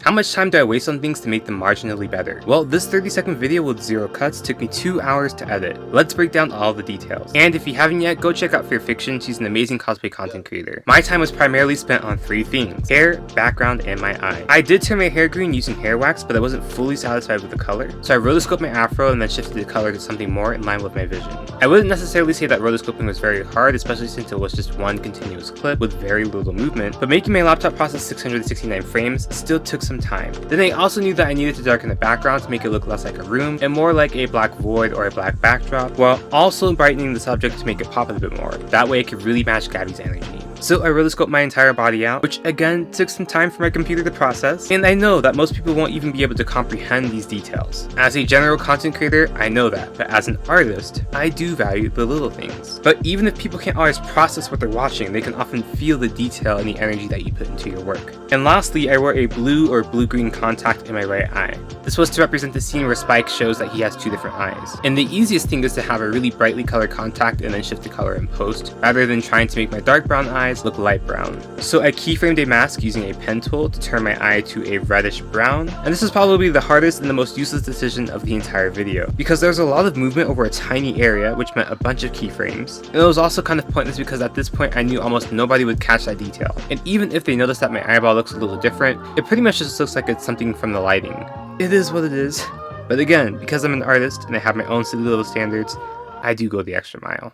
How much time do I waste on things to make them marginally better? Well, this 30-second video with 0 cuts took me 2 hours to edit. Let's break down all the details. And if you haven't yet, go check out Fear Fiction, she's an amazing cosplay content creator. My time was primarily spent on 3 things: hair, background, and my eye. I did turn my hair green using hair wax, but I wasn't fully satisfied with the color, so I rotoscoped my afro and then shifted the color to something more in line with my vision. I wouldn't necessarily say that rotoscoping was very hard, especially since it was just one continuous clip with very little movement, but making my laptop process 669 frames still took some time. Then I also knew that I needed to darken the background to make it look less like a room and more like a black void or a black backdrop, while also brightening the subject to make it pop a bit more. That way I could really match Gabby's energy. So I rotoscoped my entire body out, which again took some time for my computer to process, and I know that most people won't even be able to comprehend these details. As a general content creator, I know that, but as an artist, I do value the little things. But even if people can't always process what they're watching, they can often feel the detail and the energy that you put into your work. And lastly, I wore a blue or blue-green contact in my right eye. This was to represent the scene where Spike shows that he has 2 different eyes. And the easiest thing is to have a really brightly colored contact and then shift the color in post, rather than trying to make my dark brown eyes look light brown. So I keyframed a mask using a pen tool to turn my eye to a reddish brown, and this is probably the hardest and the most useless decision of the entire video, because there's a lot of movement over a tiny area, which meant a bunch of keyframes. And it was also kind of pointless because at this point I knew almost nobody would catch that detail, and even if they notice that my eyeball looks a little different, it pretty much just looks like it's something from the lighting. It is what it is. But again, because I'm an artist and I have my own silly little standards, I do go the extra mile.